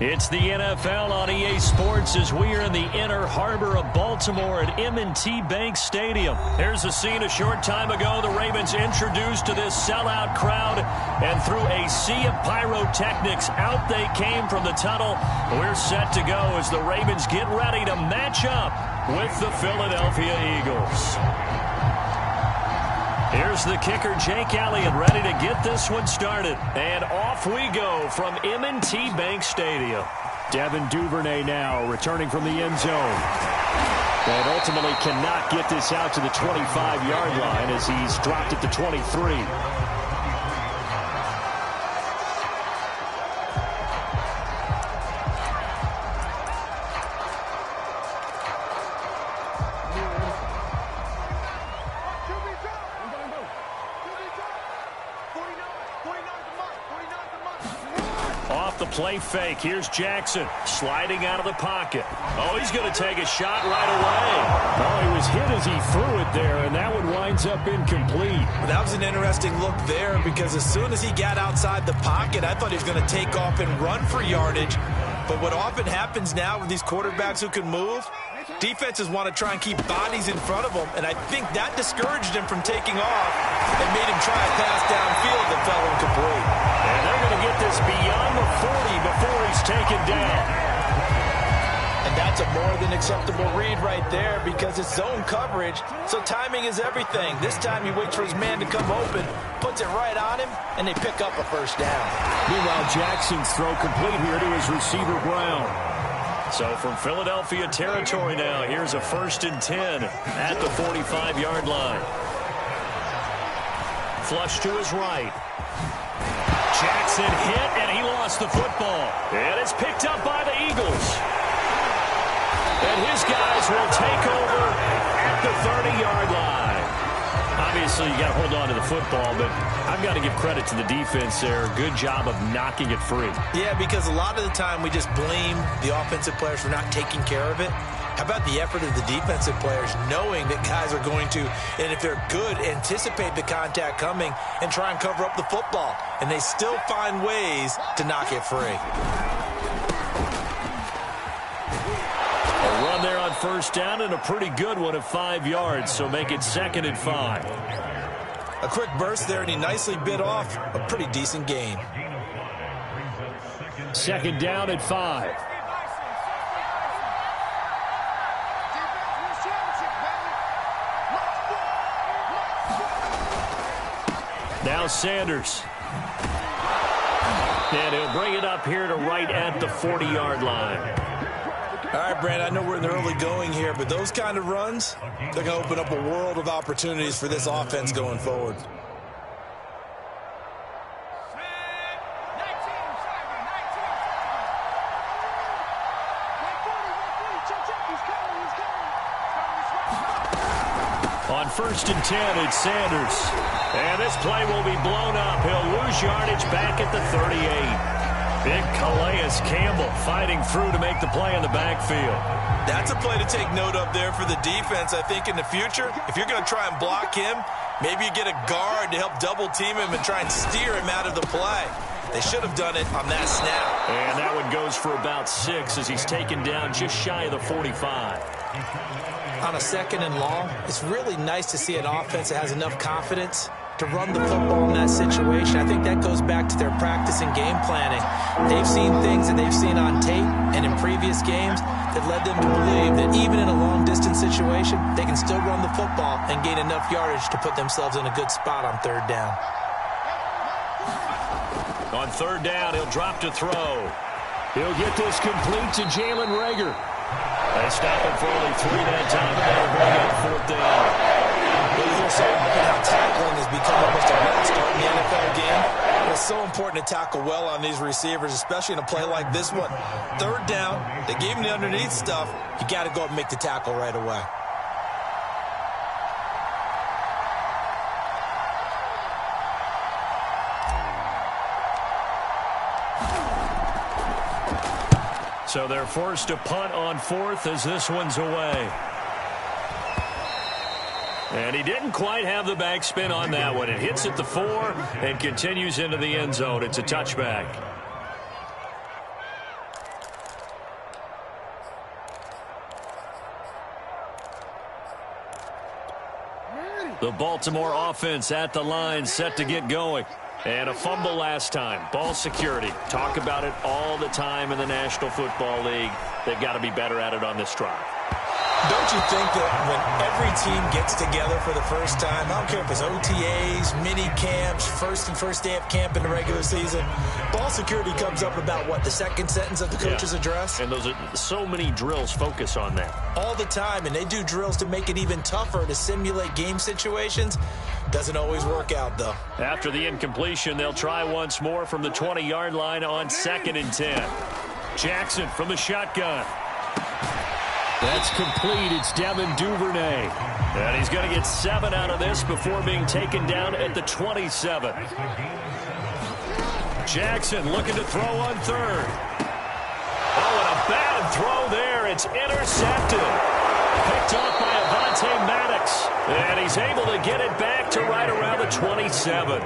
It's the NFL on EA Sports as we are in the inner harbor of Baltimore at M&T Bank Stadium. Here's a scene a short time ago. The Ravens introduced to this sellout crowd, and through a sea of pyrotechnics, out they came from the tunnel. We're set to go as the Ravens get ready to match up with the Philadelphia Eagles. Here's the kicker, Jake Elliott, ready to get this one started. And off we go from M&T Bank Stadium. Devin Duvernay now returning from the end zone. And ultimately cannot get this out to the 25-yard line as he's dropped it to 23. Play fake. Here's Jackson sliding out of the pocket. Oh, he's going to take a shot right away. Oh, he was hit as he threw it there, and that one winds up incomplete. Well, that was an interesting look there because as soon as he got outside the pocket, I thought he was going to take off and run for yardage. But what often happens now with these quarterbacks who can move, defenses want to try and keep bodies in front of them, and I think that discouraged him from taking off and made him try a pass downfield that fell incomplete. And they're going to get this beyond the 40 before he's taken down. And that's a more than acceptable read right there because it's zone coverage, so timing is everything. This time he waits for his man to come open, puts it right on him, and they pick up a first down. Meanwhile, Jackson's throw complete here to his receiver, Brown. So from Philadelphia territory now, here's a 1st and 10 at the 45-yard line. Flush to his right. Jackson hit, and he lost the football. And it's picked up by the Eagles. And his guys will take over at the 30-yard line. Obviously, you got to hold on to the football, but I've got to give credit to the defense there. Good job of knocking it free. Yeah, because a lot of the time we just blame the offensive players for not taking care of it. How about the effort of the defensive players knowing that guys are going to, and if they're good, anticipate the contact coming and try and cover up the football. And they still find ways to knock it free. A run there on 1st down and a pretty good one at 5 yards, so make it 2nd and 5. A quick burst there, and he nicely bit off a pretty decent gain. 2nd down at 5. Now Sanders. And he'll bring it up here to right at the 40-yard line. All right, Brand, I know we're in the early going here, but those kind of runs, they're going to open up a world of opportunities for this offense going forward. On 1st and 10, it's Sanders. And this play will be blown up. He'll lose yardage back at the 38. Big Calais Campbell fighting through to make the play in the backfield. That's a play to take note of there for the defense. I think in the future, if you're going to try and block him, maybe you get a guard to help double team him and try and steer him out of the play. They should have done it on that snap. And that one goes for about 6 as he's taken down just shy of the 45. On a 2nd and long, it's really nice to see an offense that has enough confidence to run the football in that situation. I think that goes back to their practice and game planning. They've seen things that they've seen on tape and in previous games that led them to believe that even in a long-distance situation, they can still run the football and gain enough yardage to put themselves in a good spot on 3rd down. On 3rd down, he'll drop to throw. He'll get this complete to Jalen Reagor. They stop him for only 3 that time, and they'll bring up 4th down. How tackling has become almost a must-start in the NFL game. It's so important to tackle well on these receivers, especially in a play like this one. 3rd down, they gave him the underneath stuff. You got to go up and make the tackle right away. So they're forced to punt on 4th as this one's away. And he didn't quite have the backspin on that one. It hits at the 4 and continues into the end zone. It's a touchback. The Baltimore offense at the line, set to get going. And a fumble last time. Ball security. Talk about it all the time in the National Football League. They've got to be better at it on this drive. Don't you think that when every team gets together for the first time, I don't care if it's OTAs, mini camps, first day of camp in the regular season, ball security comes up about, what, the second sentence of the coach's address? And those are so many drills focus on that. All the time, and they do drills to make it even tougher to simulate game situations. Doesn't always work out, though. After the incompletion, they'll try once more from the 20-yard line on 2nd and 10. Jackson from the shotgun. That's complete. It's Devin Duvernay. And he's going to get 7 out of this before being taken down at the 27. Jackson looking to throw on 3rd. Oh, and a bad throw there. It's intercepted. Picked off by Avonte Maddox. And he's able to get it back to right around the 27.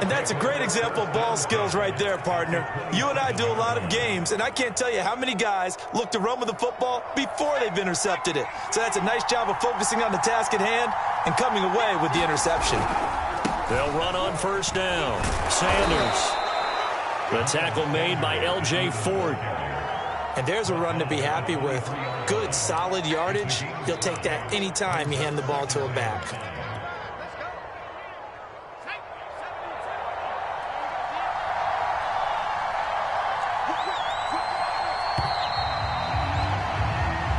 And that's a great example of ball skills right there, partner. You and I do a lot of games, and I can't tell you how many guys look to run with the football before they've intercepted it. So that's a nice job of focusing on the task at hand and coming away with the interception. They'll run on 1st down. Sanders. The tackle made by L.J. Ford. And there's a run to be happy with. Good, solid yardage. You'll take that anytime you hand the ball to a back.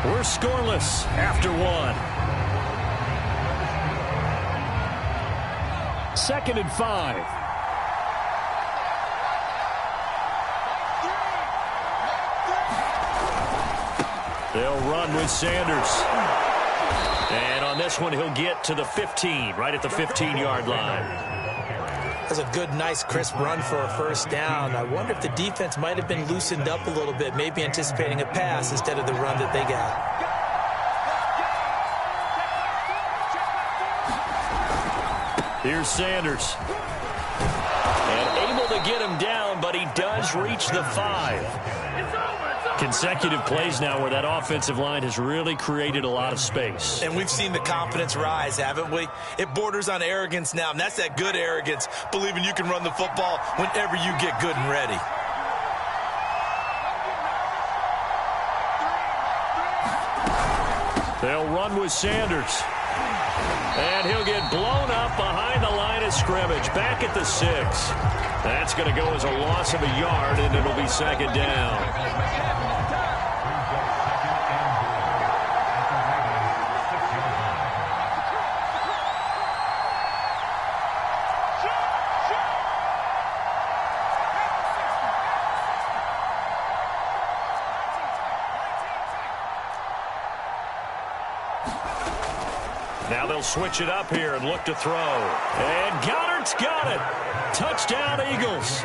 We're scoreless after 1. 2nd and 5. They'll run with Sanders. And on this one, he'll get to the 15, right at the 15-yard line. That's a good, nice, crisp run for a 1st down. I wonder if the defense might have been loosened up a little bit, maybe anticipating a pass instead of the run that they got. Here's Sanders. And able to get him down, but he does reach the 5. Consecutive plays now where that offensive line has really created a lot of space. And we've seen the confidence rise, haven't we? It borders on arrogance now, and that's that good arrogance, believing you can run the football whenever you get good and ready. They'll run with Sanders. And he'll get blown up behind the line of scrimmage, back at the 6. That's going to go as a loss of a yard, and it'll be 2nd down. Now they'll switch it up here and look to throw. And Goddard's got it. Touchdown, Eagles.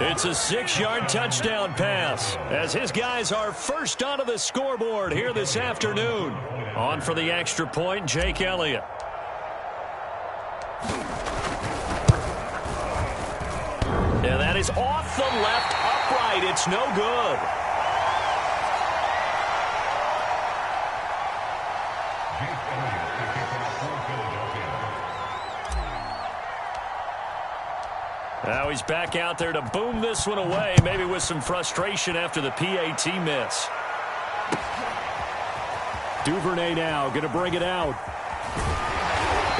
It's a 6-yard touchdown pass as his guys are first onto the scoreboard here this afternoon. On for the extra point, Jake Elliott. And that is off the left upright. It's no good. Now he's back out there to boom this one away, maybe with some frustration after the PAT miss. Duvernay now going to bring it out.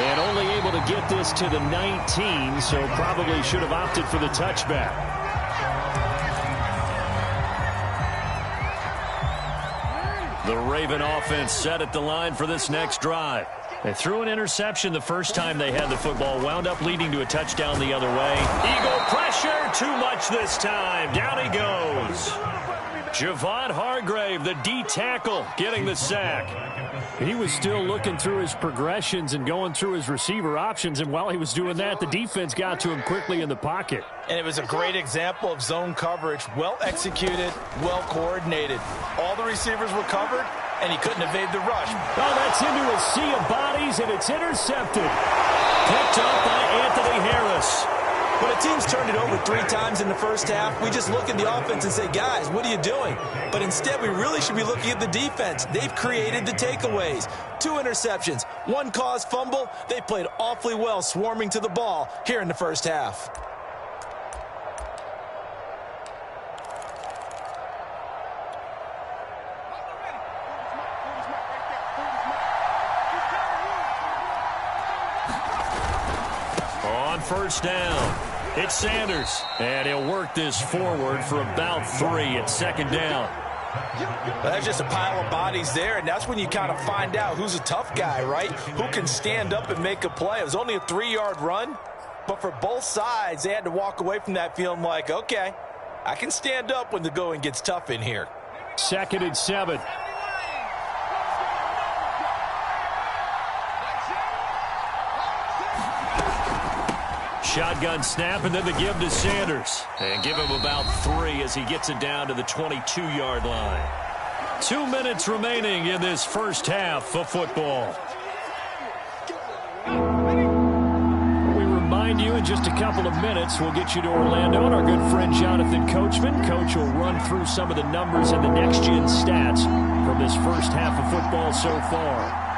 And only able to get this to the 19, so probably should have opted for the touchback. The Raven offense set at the line for this next drive. They threw an interception the first time they had the football, wound up leading to a touchdown the other way. Eagle pressure, too much this time. Down he goes. Javon Hargrave, the D tackle, getting the sack. He was still looking through his progressions and going through his receiver options, and while he was doing that, the defense got to him quickly in the pocket. And it was a great example of zone coverage, well executed, well coordinated. All the receivers were covered, and he couldn't evade the rush. Oh, that's into a sea of bodies, and it's intercepted. Picked up by Anthony Harris. When a team's turned it over 3 times in the first half, we just look at the offense and say, guys, what are you doing? But instead, we really should be looking at the defense. They've created the takeaways. 2 interceptions, 1 caused fumble. They played awfully well swarming to the ball here in the first half. On first down, it's Sanders. And he'll work this forward for about 3 at second down. Well, that's just a pile of bodies there, and that's when you kind of find out who's a tough guy, right? Who can stand up and make a play. It was only a 3-yard run, but for both sides, they had to walk away from that feeling like, okay, I can stand up when the going gets tough in here. 2nd and 7. Shotgun snap, and then the give to Sanders. And give him about 3 as he gets it down to the 22-yard line. 2 minutes remaining in this first half of football. We remind you in just a couple of minutes we'll get you to Orlando and our good friend Jonathan Coachman. Coach will run through some of the numbers and the next-gen stats from this first half of football so far.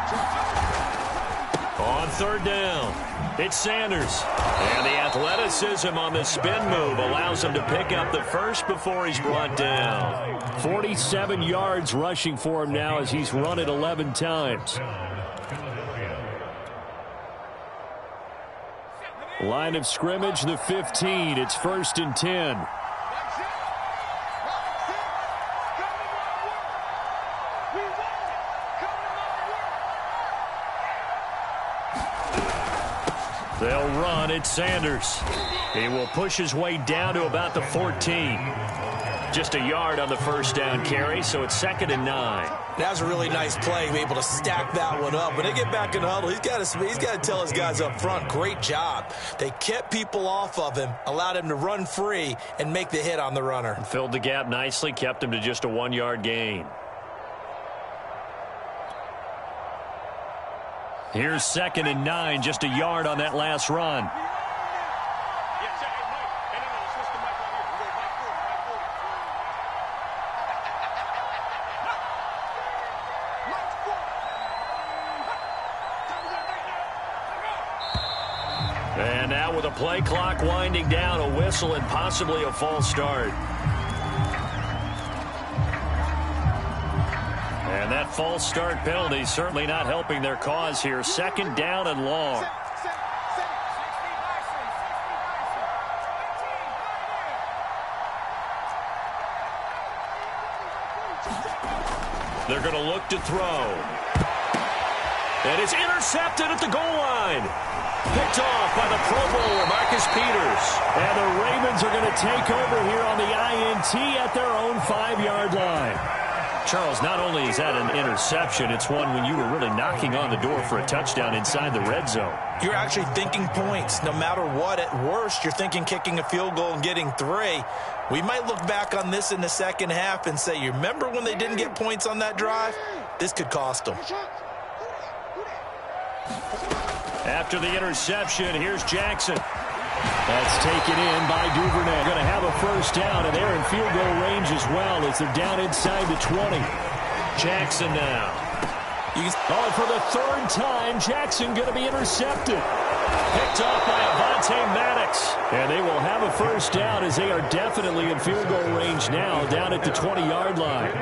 On third down, it's Sanders. And the athleticism on the spin move allows him to pick up the first before he's brought down. 47 yards rushing for him now as he's run it 11 times. Line of scrimmage, the 15. It's 1st and 10. They'll run. It's Sanders. He will push his way down to about the 14. Just a yard on the first down carry, so it's 2nd and 9. That was a really nice play, be able to stack that one up. When they get back in the huddle, he's got to tell his guys up front, great job. They kept people off of him, allowed him to run free and make the hit on the runner. Filled the gap nicely, kept him to just a 1-yard gain. Here's 2nd and 9, just a yard on that last run. And now with a play clock winding down, a whistle and possibly a false start. And that false start penalty certainly not helping their cause here. 2nd down and long. They're going to look to throw. And it's intercepted at the goal line. Picked off by the Pro Bowler, Marcus Peters. And the Ravens are going to take over here on the INT at their own 5-yard line. Charles, not only is that an interception, it's one when you were really knocking on the door for a touchdown inside the red zone. You're actually thinking points. No matter what, at worst, you're thinking kicking a field goal and getting 3. We might look back on this in the second half and say, you remember when they didn't get points on that drive? This could cost them. After the interception, here's Jackson. That's taken in by Duvernay. Going to have a first down, and they're in field goal range as well as they're down inside the 20. Jackson now. For the 3rd time, Jackson going to be intercepted. Picked off by Avonte Maddox. And they will have a first down as they are definitely in field goal range now, down at the 20-yard line.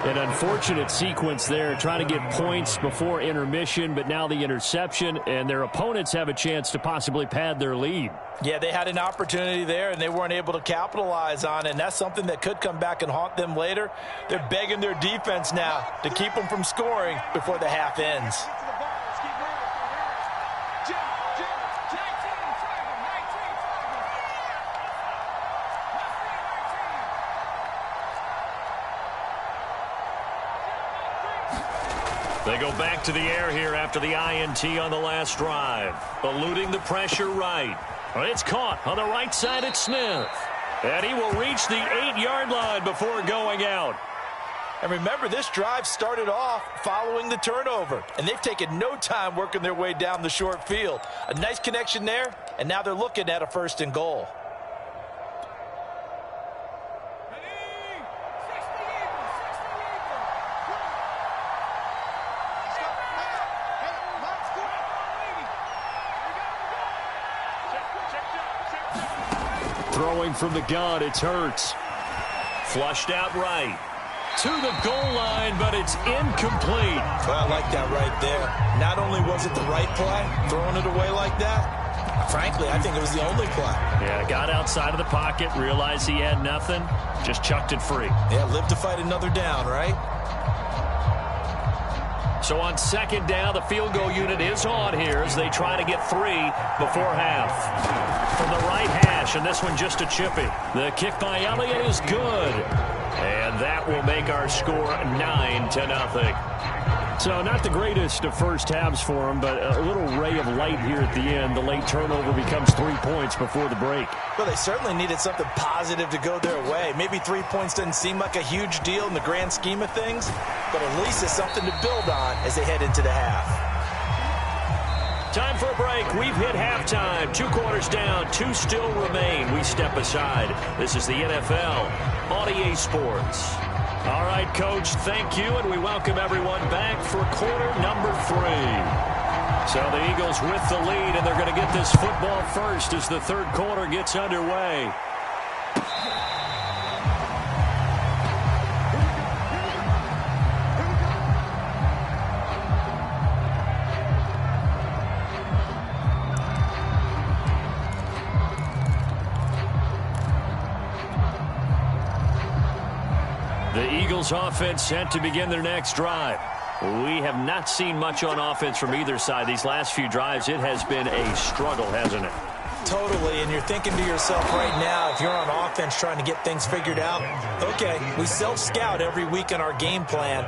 An unfortunate sequence there, trying to get points before intermission, but now the interception, and their opponents have a chance to possibly pad their lead. Yeah, they had an opportunity there, and they weren't able to capitalize on it, and that's something that could come back and haunt them later. They're begging their defense now to keep them from scoring before the half ends. They go back to the air here after the INT on the last drive. Eluding the pressure right. It's caught on the right side at Smith. And he will reach the 8-yard line before going out. And remember, this drive started off following the turnover, and they've taken no time working their way down the short field. A nice connection there, and now they're looking at a 1st and goal. Throwing from the gun, it's Hurts. Flushed out right. To the goal line, but it's incomplete. Well, I like that right there. Not only was it the right play, throwing it away like that, frankly, I think it was the only play. Yeah, got outside of the pocket, realized he had nothing, just chucked it free. Yeah, live to fight another down, right? So on 2nd down, the field goal unit is on here as they try to get 3 before half. From the right hash, and this one just a chippy. The kick by Elliott is good. And that will make our score 9-0. So not the greatest of first halves for him, but a little ray of light here at the end. The late turnover becomes 3 points before the break. Well, they certainly needed something positive to go their way. Maybe 3 points doesn't seem like a huge deal in the grand scheme of things, but at least it's something to build on as they head into the half. Time for a break. We've hit halftime. 2 quarters down, 2 still remain. We step aside. This is the NFL on EA Sports. All right, Coach, thank you, and we welcome everyone back for quarter number 3. So the Eagles with the lead, and they're going to get this football first as the 3rd quarter gets underway. The Eagles offense set to begin their next drive. We have not seen much on offense from either side. These last few drives, it has been a struggle, hasn't it? Totally, and you're thinking to yourself right now, if you're on offense trying to get things figured out, okay, we self-scout every week in our game plan.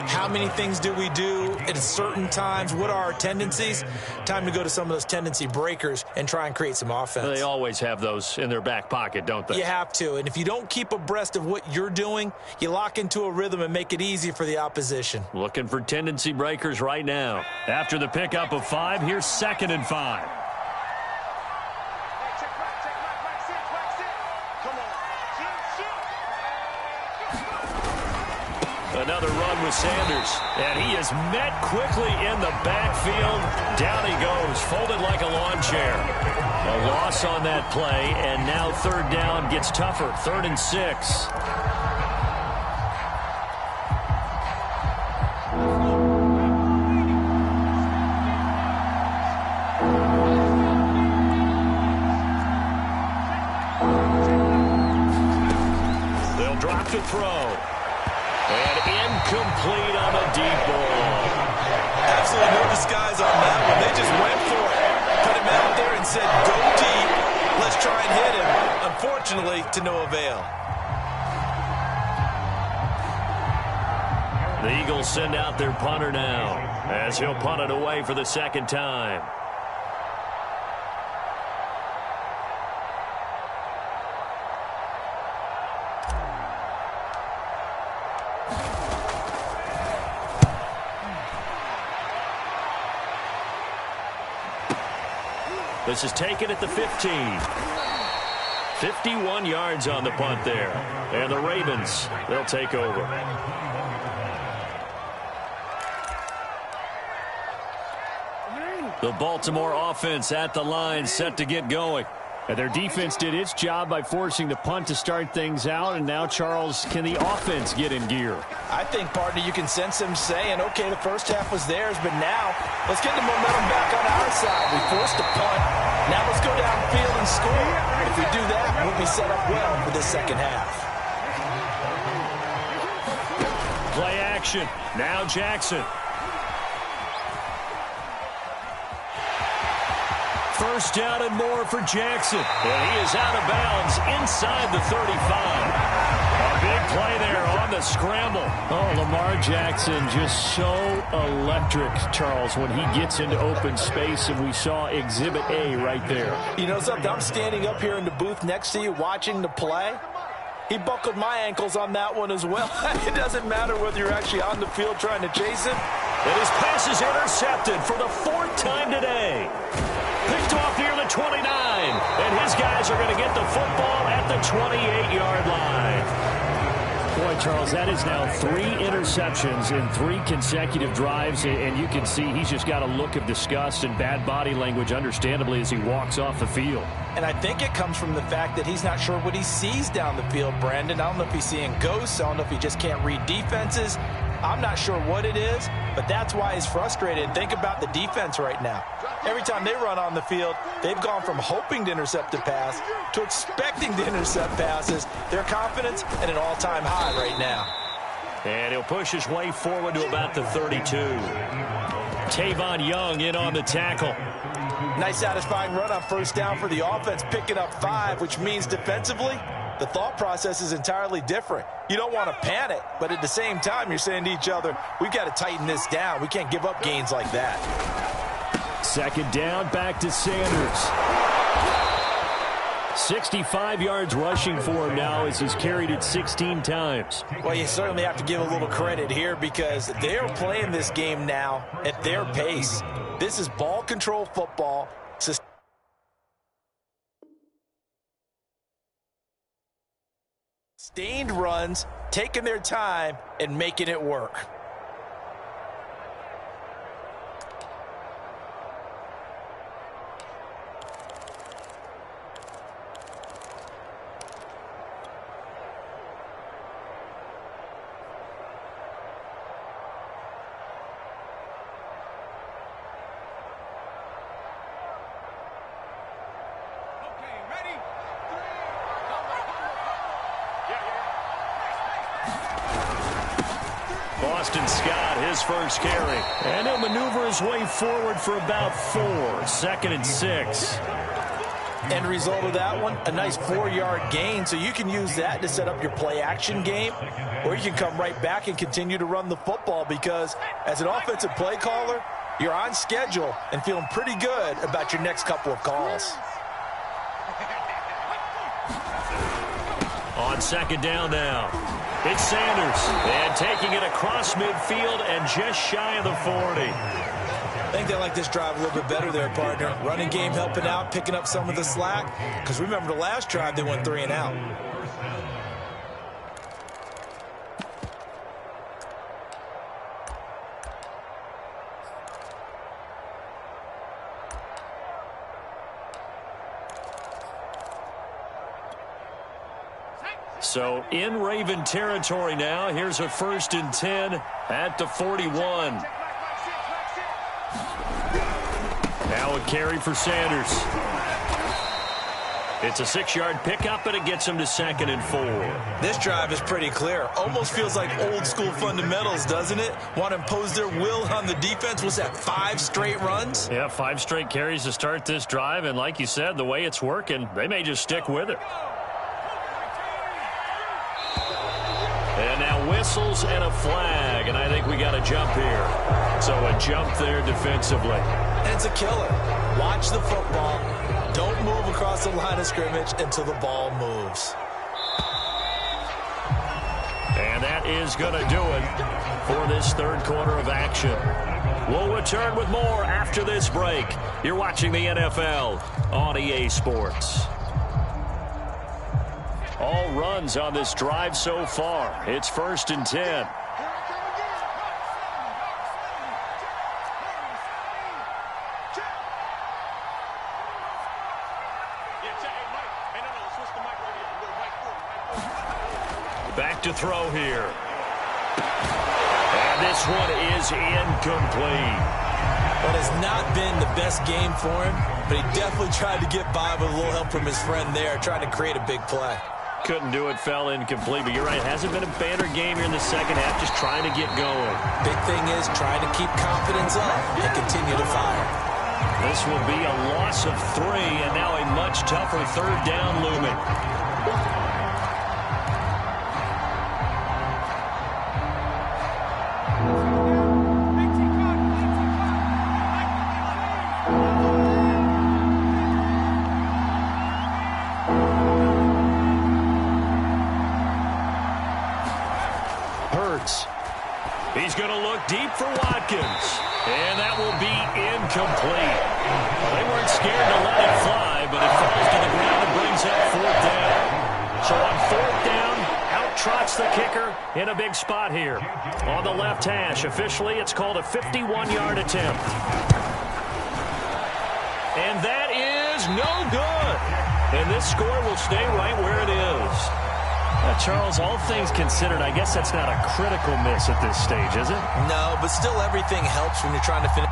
How many things do we do at certain times? What are our tendencies? Time to go to some of those tendency breakers and try and create some offense. They always have those in their back pocket, don't they? You have to, and if you don't keep abreast of what you're doing, you lock into a rhythm and make it easy for the opposition. Looking for tendency breakers right now. After the pickup of 5, here's 2nd and 5. Another run with Sanders, and he is met quickly in the backfield. Down he goes, folded like a lawn chair. A loss on that play, and now 3rd down gets tougher. 3rd and 6. They'll drop to throw. And incomplete on the deep ball. Absolutely no disguise on that one. They just went for it. Put him out there and said, go deep. Let's try and hit him. Unfortunately, to no avail. The Eagles send out their punter now as he'll punt it away for the 2nd time. This is taken at the 15. 51 yards on the punt there. And the Ravens, they'll take over. The Baltimore offense at the line, set to get going. And their defense did its job by forcing the punt to start things out. And now, Charles, can the offense get in gear? I think, partner, you can sense them saying, okay, the first half was theirs, but now let's get the momentum back on our side. We forced a punt. Now let's go downfield and score. If we do that, we'll be set up well for this 2nd half. Play action. Now Jackson. First down and more for Jackson. And he is out of bounds inside the 35. A big play there on the scramble. Oh, Lamar Jackson just so electric, Charles, when he gets into open space, and we saw Exhibit A right there. You know something? I'm standing up here in the booth next to you watching the play, He buckled my ankles on that one as well. It doesn't matter whether you're actually on the field trying to chase him. And his pass is intercepted for the 4th time today. Picked off near the 29. And his guys are going to get the football at the 28-yard line. Boy, Charles, that is now 3 interceptions in 3 consecutive drives, and you can see he's just got a look of disgust and bad body language, understandably, as he walks off the field. And I think it comes from the fact that he's not sure what he sees down the field, Brandon. I don't know if he's seeing ghosts. I don't know if he just can't read defenses. I'm not sure what it is, but that's why he's frustrated. Think about the defense right now. Every time they run on the field, they've gone from hoping to intercept a pass to expecting to intercept passes. Their confidence at an all-time high right now. And he'll push his way forward to about the 32. Tavon Young in on the tackle. Nice satisfying run on first down for the offense, picking up 5, which means defensively, the thought process is entirely different. You don't want to panic, but at the same time, you're saying to each other, we've got to tighten this down. We can't give up gains like that. 2nd down, back to Sanders. 65 yards rushing for him now as he's carried it 16 times. Well, you certainly have to give a little credit here because they're playing this game now at their pace. This is ball control football. Sustained runs, taking their time, and making it work. Boston Scott, his first carry. And he'll maneuver his way forward for about 4. 2nd and 6. End result of that one, a nice 4-yard gain. So you can use that to set up your play-action game, or you can come right back and continue to run the football because as an offensive play caller, you're on schedule and feeling pretty good about your next couple of calls. On 2nd down now, it's Sanders. And taking it across midfield and just shy of the 40. I think they like this drive a little bit better there, partner. Running game helping out, picking up some of the slack. Because remember the last drive, they went 3 and out. So in Raven territory now. Here's a 1st and 10 at the 41. Now a carry for Sanders. It's a 6-yard pickup, and it gets him to 2nd and 4. This drive is pretty clear. Almost feels like old school fundamentals, doesn't it? Want to impose their will on the defense. Was that 5 straight runs? Yeah, 5 straight carries to start this drive. And like you said, the way it's working, they may just stick with it. And now whistles and a flag, and I think we got a jump here. So a jump there defensively. And it's a killer. Watch the football. Don't move across the line of scrimmage until the ball moves. And that is going to do it for this 3rd quarter of action. We'll return with more after this break. You're watching the NFL on EA Sports. All runs on this drive so far. It's 1st and 10. Back to throw here. And this one is incomplete. Well, it has not been the best game for him, but he definitely tried to get by with a little help from his friend there, trying to create a big play. Couldn't do it, fell incomplete, but you're right. It hasn't been a banner game here in the 2nd half, just trying to get going. Big thing is trying to keep confidence up and continue to fire. This will be a loss of 3, and now a much tougher 3rd down looming. Ravens. He's going to look deep for Watkins. And that will be incomplete. They weren't scared to let it fly, but it falls to the ground and brings up 4th down. So on 4th down, out trots the kicker in a big spot here. On the left hash, officially it's called a 51-yard attempt. And that is no good. And this score will stay right where it is. Charles, all things considered, I guess that's not a critical miss at this stage, is it? No, but still everything helps when you're trying to finish.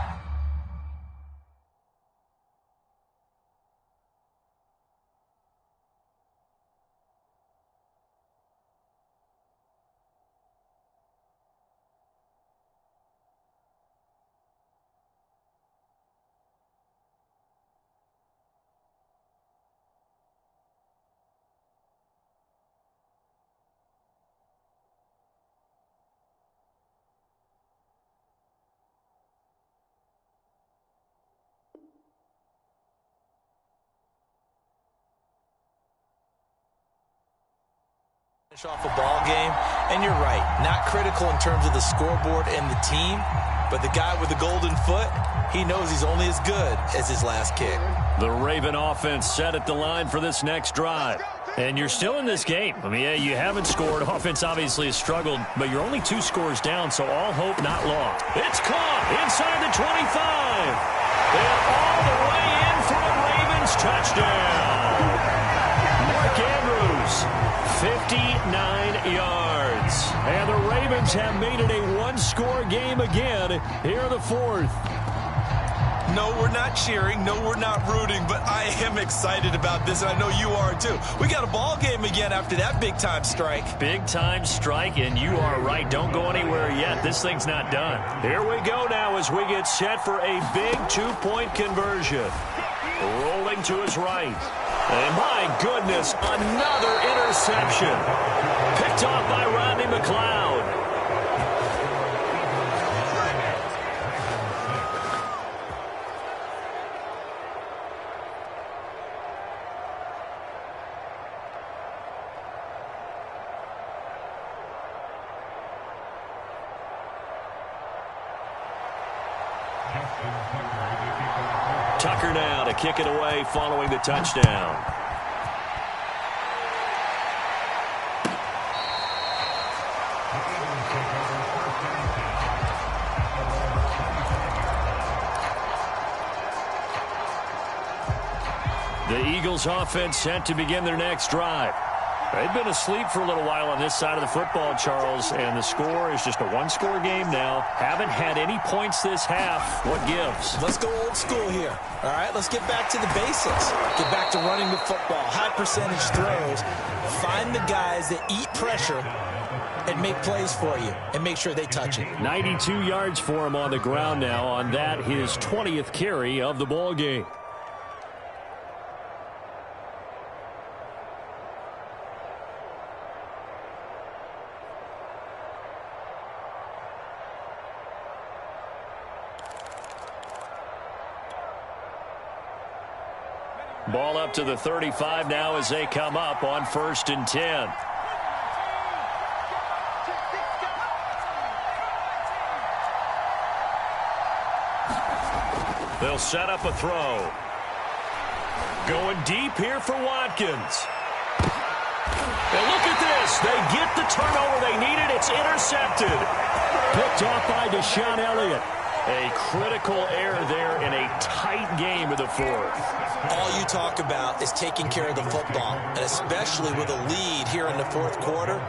Off a ball game, and you're right, not critical in terms of the scoreboard and the team, but the guy with the golden foot, he knows he's only as good as his last kick. The Raven offense set at the line for this next drive. And you're still in this game. I mean, yeah, you haven't scored. Offense obviously has struggled, but you're only 2 scores down, so all hope not lost. It's caught inside the 25. And all the way in for a Ravens touchdown. Mark Andrews. 59 yards. And the Ravens have made it a 1-score game again here in the 4th. No, we're not cheering. No, we're not rooting, but I am excited about this, and I know you are too. We got a ball game again after that big-time strike. Big-time strike, and you are right. Don't go anywhere yet. This thing's not done. Here we go now as we get set for a big 2-point conversion. Rolling to his right. And my goodness, another interception. Picked off by Rodney McLeod. Tucker now to kick it away following the touchdown. The Eagles offense set to begin their next drive. They've been asleep for a little while on this side of the football, Charles, and the score is just a 1-score game now. Haven't had any points this half. What gives? Let's go old school here. All right, let's get back to the basics. Get back to running the football, high percentage throws. Find the guys that eat pressure and make plays for you and make sure they touch it. 92 yards for him on the ground now. On that, his 20th carry of the ball game. Ball up to the 35 now as they come up on 1st and 10. They'll set up a throw. Going deep here for Watkins. And look at this. They get the turnover they needed. It's intercepted. Picked off by Deshaun Elliott. A critical error there in a tight game of the 4th. All you talk about is taking care of the football, and especially with a lead here in the 4th quarter.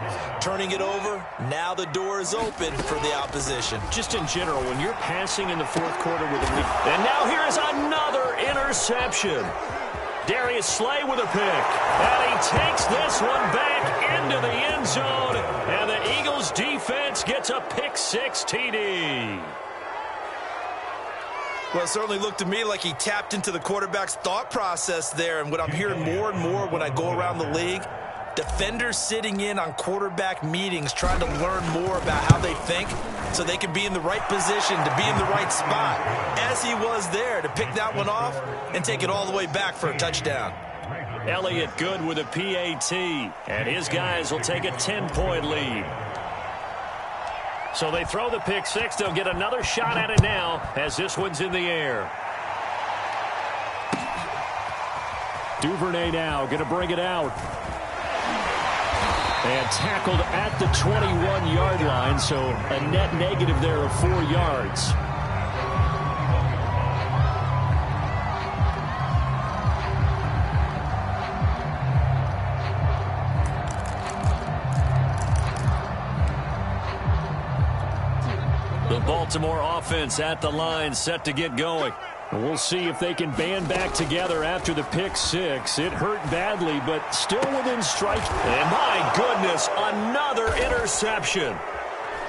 Turning it over, now the door is open for the opposition. Just in general, when you're passing in the 4th quarter with a lead. And now here is another interception. Darius Slay with a pick. And he takes this one back into the end zone. And the Eagles defense gets a pick-6 TD. Well, it certainly looked to me like he tapped into the quarterback's thought process there. And what I'm hearing more and more when I go around the league, defenders sitting in on quarterback meetings trying to learn more about how they think so they can be in the right position to be in the right spot, as he was there to pick that one off and take it all the way back for a touchdown. Elliott good with a PAT, and his guys will take a 10-point lead. So they throw the pick six. They'll get another shot at it now as this one's in the air. Duvernay now going to bring it out. And tackled at the 21-yard line, so a net negative there of 4 yards. The Baltimore offense at the line, set to get going. We'll see if they can band back together after the pick six. It hurt badly, but still within strike. And my goodness, another interception.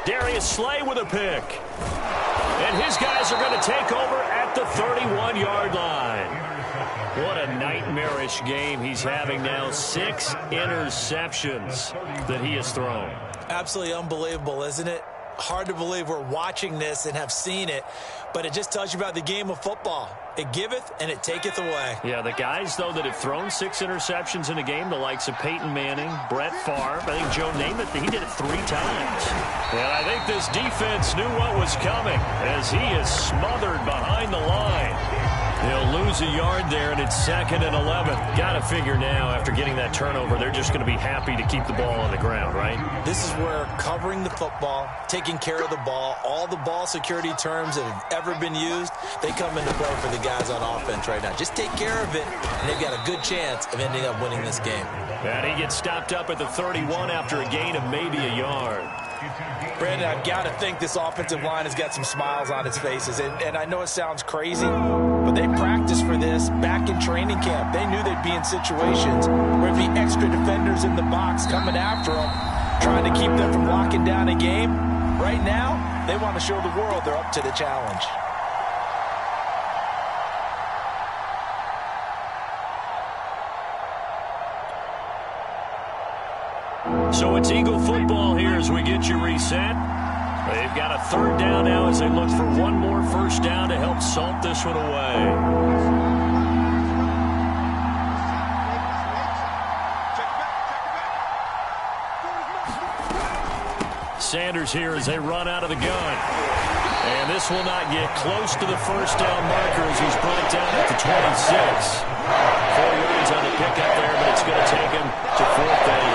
Darius Slay with a pick. And his guys are going to take over at the 31-yard line. What a nightmarish game he's having now. 6 interceptions that he has thrown. Absolutely unbelievable, isn't it? Hard to believe we're watching this and have seen it, but it just tells you about the game of football. It giveth and it taketh away. Yeah, the guys, though, that have thrown 6 interceptions in a game, the likes of Peyton Manning, Brett Favre, I think Joe Namath, he did it 3 times. And I think this defense knew what was coming as he is smothered behind the line. They'll lose a yard there, and it's 2nd and 11. Got to figure now, after getting that turnover, they're just going to be happy to keep the ball on the ground, right? This is where covering the football, taking care of the ball, all the ball security terms that have ever been used, they come into play for the guys on offense right now. Just take care of it, and they've got a good chance of ending up winning this game. And he gets stopped up at the 31 after a gain of maybe a yard. Brandon, I've got to think this offensive line has got some smiles on its faces. And I know it sounds crazy, but they practiced for this back in training camp. They knew they'd be in situations where there'd be extra defenders in the box coming after them, trying to keep them from locking down a game. Right now, they want to show the world they're up to the challenge. So it's Eagle football here as we get you reset. They've got a 3rd down now as they look for one more first down to help salt this one away. Sanders here as they run out of the gun. And this will not get close to the first down marker as he's brought down at the 26. 4 yards on the pickup there, but it's going to take him to 4th down.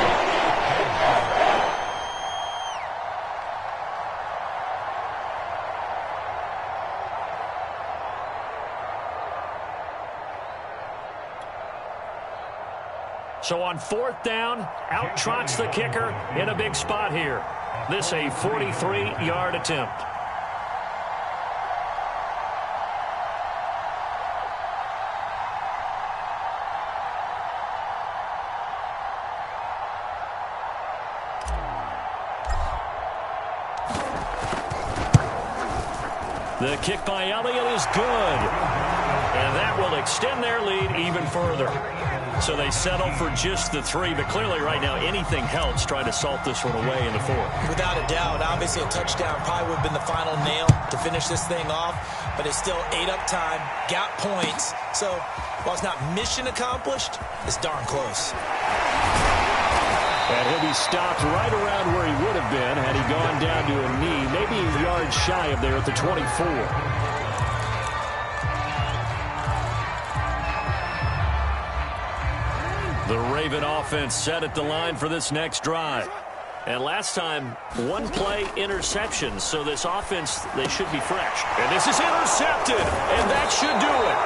So on 4th down, out trots the kicker in a big spot here. This a 43-yard attempt. The kick by Elliott is good. And that will extend their lead even further. So they settle for just the 3, but clearly right now anything helps trying to salt this one away in the 4th. Without a doubt, obviously a touchdown probably would have been the final nail to finish this thing off, but it's still ate up time, got points. So while it's not mission accomplished, it's darn close. And he'll be stopped right around where he would have been had he gone down to a knee, maybe a yard shy of there at the 24. The Raven offense set at the line for this next drive. And last time, 1 play interception. So this offense, they should be fresh. And this is intercepted. And that should do it.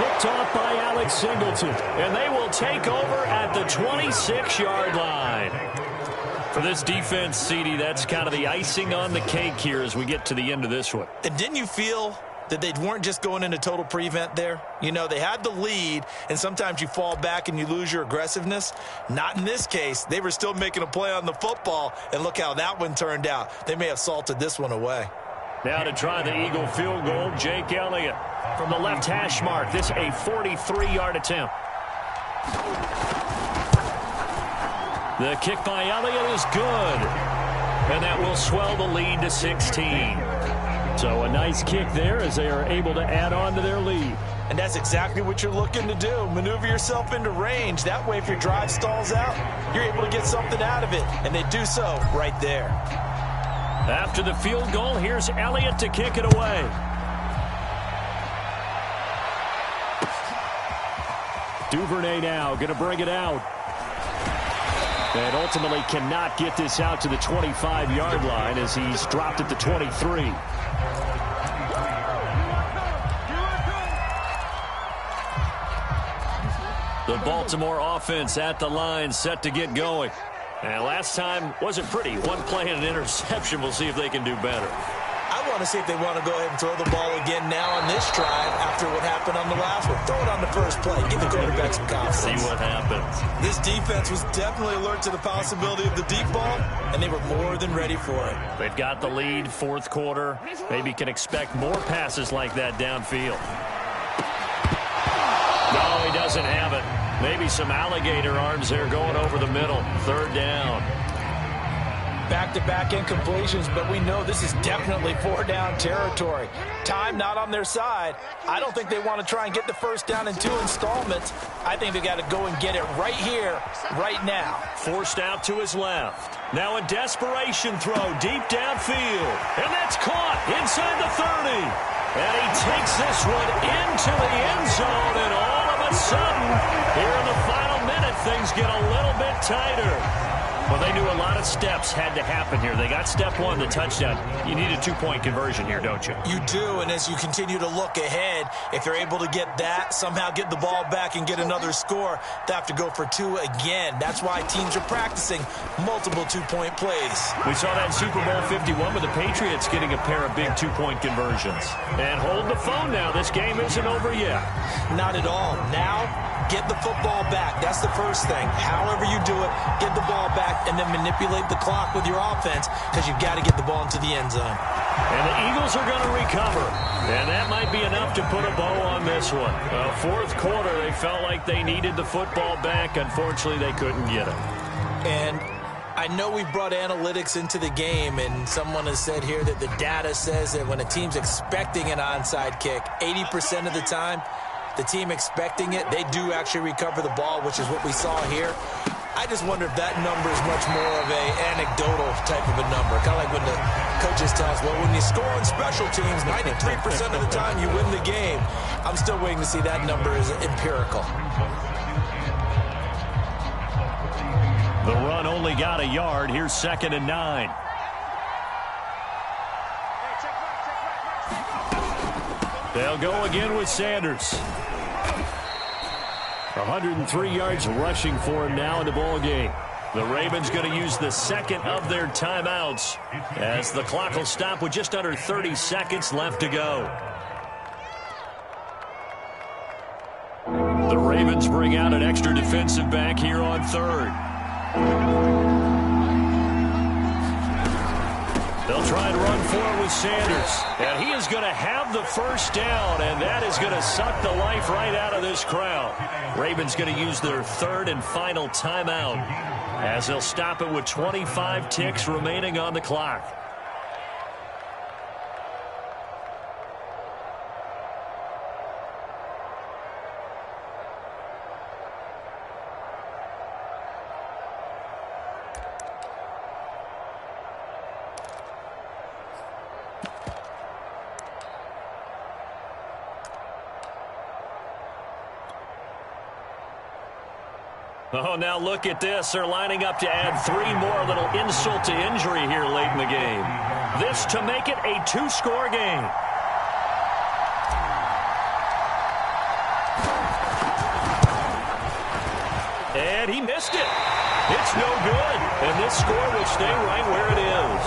Picked off by Alex Singleton. And they will take over at the 26-yard line. For this defense, CD, that's kind of the icing on the cake here as we get to the end of this one. And didn't you feel that they weren't just going into total prevent there? You know, they had the lead, and sometimes you fall back and you lose your aggressiveness. Not in this case. They were still making a play on the football, and look how that one turned out. They may have salted this one away. Now to try the Eagle field goal, Jake Elliott from the left hash mark. This a 43-yard attempt. The kick by Elliott is good, and that will swell the lead to 16. So a nice kick there as they are able to add on to their lead. And that's exactly what you're looking to do. Maneuver yourself into range. That way, if your drive stalls out, you're able to get something out of it. And they do so right there. After the field goal, here's Elliott to kick it away. Duvernay now going to bring it out. And ultimately cannot get this out to the 25-yard line as he's dropped at the 23. The Baltimore offense at the line, set to get going. And last time wasn't pretty. One play and an interception. We'll see if they can do better. I want to see if they want to go ahead and throw the ball again now on this drive after what happened on the last one. Throw it on the first play. Give the quarterback some confidence. See what happens. This defense was definitely alert to the possibility of the deep ball, and they were more than ready for it. They've got the lead, fourth quarter. Maybe can expect more passes like that downfield. No, he doesn't have it. Maybe some alligator arms there going over the middle. Third down. Back-to-back incompletions, but we know this is definitely four-down territory. Time not on their side. I don't think they want to try and get the first down in 2 installments. I think they got to go and get it right here, right now. Forced out to his left. Now a desperation throw deep downfield. And that's caught inside the 30. And he takes this one into the end zone, and all of a sudden, here in the final minute, things get a little bit tighter. Well, they knew a lot of steps had to happen here. They got step one, the touchdown. You need a 2-point conversion here, don't you? You do, and as you continue to look ahead, if they're able to get that, somehow get the ball back and get another score, they have to go for 2 again. That's why teams are practicing multiple 2-point plays. We saw that in Super Bowl 51 with the Patriots getting a pair of big 2-point conversions. And hold the phone now. This game isn't over yet. Not at all. Now, get the football back. That's the first thing. However you do it, get the ball back and then manipulate the clock with your offense because you've got to get the ball into the end zone. And the Eagles are going to recover. And that might be enough to put a bow on this one. Fourth quarter, they felt like they needed the football back. Unfortunately, they couldn't get it. And I know we brought analytics into the game, and someone has said here that the data says that when a team's expecting an onside kick, 80% of the time, the team expecting it, they do actually recover the ball, which is what we saw here. I just wonder if that number is much more of a anecdotal type of a number. Kind of like when the coaches tell us, well, when you score on special teams, 93% of the time you win the game. I'm still waiting to see that number is empirical. The run only got a yard. Here's 2nd and 9. They'll go again with Sanders. 103 yards rushing for him now in the ball game. The Ravens going to use the second of their timeouts as the clock will stop with just under 30 seconds left to go. The Ravens bring out an extra defensive back here on third. They'll try and run forward with Sanders. And he is going to have the first down, and that is going to suck the life right out of this crowd. Ravens going to use their third and final timeout as they'll stop it with 25 ticks remaining on the clock. Oh, now look at this. They're lining up to add 3 more. A little insult to injury here late in the game. This to make it a 2-score game. And he missed it. It's no good. And this score will stay right where it is.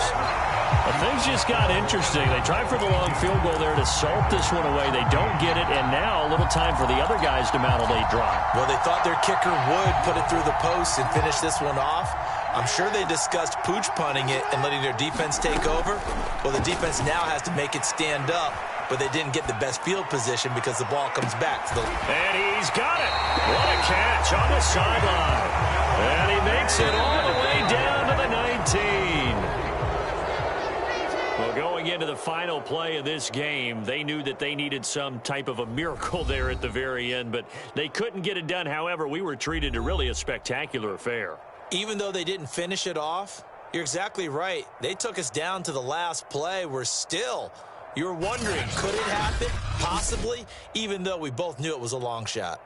But things just got interesting. They tried for the long field goal there to salt this one away. They don't get it, and now a little time for the other guys to mount a late drive. Well, they thought their kicker would put it through the post and finish this one off. I'm sure they discussed pooch punting it and letting their defense take over. Well, the defense now has to make it stand up, but they didn't get the best field position because the ball comes back to the... And he's got it. What a catch on the sideline. And he makes it all the way down to the 19. Well, going into the final play of this game, they knew that they needed some type of a miracle there at the very end, but they couldn't get it done. However, we were treated to really a spectacular affair. Even though they didn't finish it off, You're exactly right. They took us down to the last play. You were wondering, could it happen? Possibly, even though we both knew it was a long shot.